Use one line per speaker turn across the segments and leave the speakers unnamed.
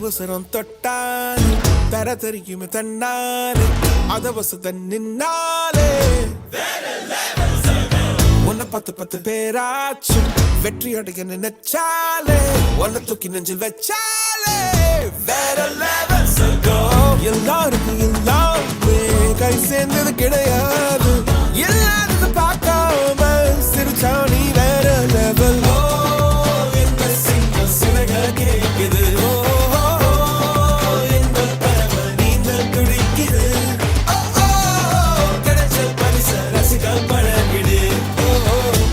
அவசரம் தொட்டாலே தர தெரியுமே தன்னாலே அதவசதன் நின்னாலே உன்னை 10 பேராச்சும் வெற்றி அடைய நினைச்சாலே உன்னை தூக்கி நெஞ்சில் வச்சாலே வேற லெவல்ஸ் எல்லாருக்கும் எல்லாமே கை சேர்ந்தது கிடையாது எல்லாரும் பார்க்காம சிரிச்சா நீ வேற லெவல் கேக்குது எந்த பறவை நீந்தல் துடிக்குது கிடைச்ச பரிச ரசிக பழகிடு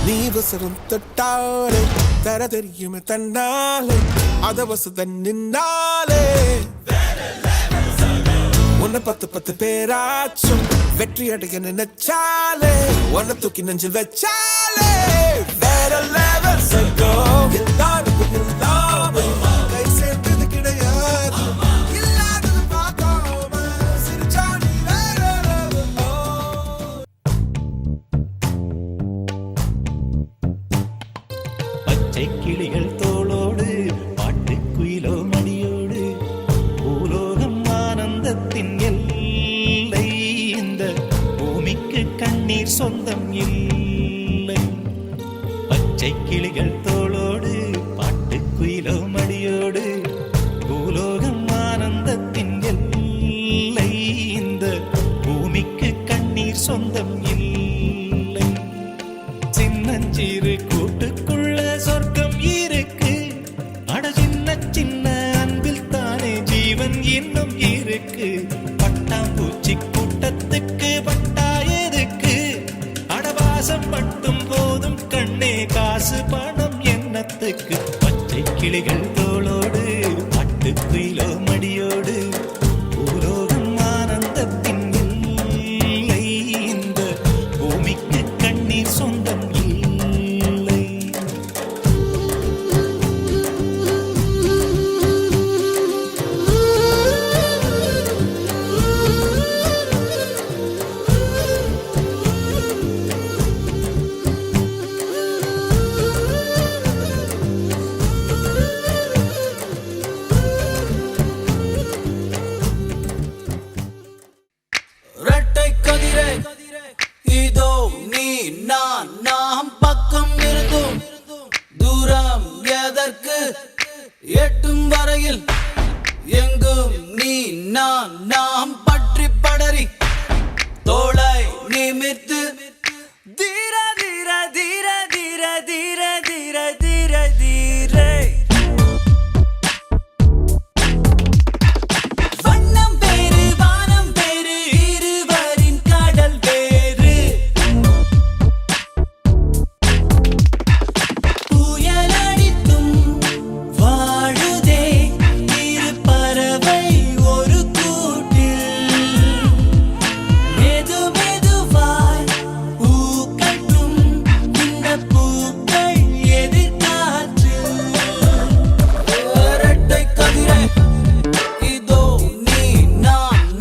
நீ வசரம் தொட்டாலே தர தெரியுமே தன்னாலே அதவசதன் நின்னாலே உன்னை 10 பேராச்சும் வெற்றி அடைய நினைச்சாலே உன்னை தூக்கி நெஞ்சில் வச்சாலே வேற லெவல்ஸ் எல்லாருக்கும் எல்லாமே கை சேர்ந்தது கிடையாது இல்லாதது பார்க்காம சிரிச்சா நீ வேற லெவல்
பச்சை கிளிகள் தோளோடு பாட்டுக்குயிலோ மடியோடு பூலோகம் ஆனந்தத்தின் எல்லை இந்த பூமிக்கு கண்ணீர் சொந்தம் இல்லை பச்சை கிளிகள் தோளோடு பாட்டுக்குயிலோ மடியோடு பூலோகம் ஆனந்தத்தின் எல்லை இந்த பூமிக்கு கண்ணீர் சொந்தம் இல்லை சின்னஞ்சிறு கூட்டுக்குள்ள சொர்க்கம் இருக்கு அட சின்ன சின்ன அன்பில் தானே ஜீவன் இன்னும் இருக்கு பட்டாம்பூச்சி கூட்டத்துக்கு பட்டா எதுக்கு அடவாசம் மட்டும் போதும் கண்ணே காசு பணம் எண்ணத்துக்கு பச்சை கிளிகள் தோளோடு பாட்டுக்குயிலோ மடியோடு பூலோகம் ஆனந்தத்தின் இல்லை இந்த பூமிக்கு கண்ணீர் சொந்தம் இல்லை
ரெட்டை கதிரை இதோ நீ நான் நாம் பக்கம் இருந்தும் தூரம் எதற்கு எட்டும் வரையில் எங்கும் நீ நாம் பற்றி படரி தோளை நிமிர்த்து தீர தீர தீர தீர தீர தீர தீர தீரே வண்ணம் பேரு வானம் பேரு இருவரின் கடல் பேரு புயலடித்தும் வாழுதே இரு பறவை ஒரு கூட்டில் மெது மெதுவாய் பூக்கட்டும் இந்த பூக்கள் எதிர்காற்றில் இரட்டை கதிரை இதோ நீ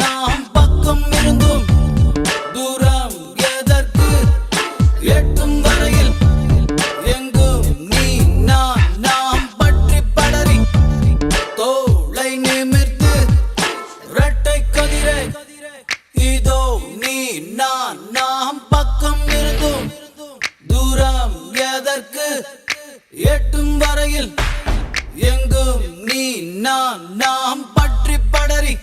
நாம் பக்கம் இருந்தும் தூரம் எதற்கு எட்டும் வரையில் எங்கும் நீ நாம் பற்றி படரி தோளை நிமிர்த்து இரட்டை கதிரை இதோ நீ நாம் பக்கம் இருந்தும் தூரம் எதற்கு எட்டும் வரையில் எங்கும் நீ நாம் பற்றி படரி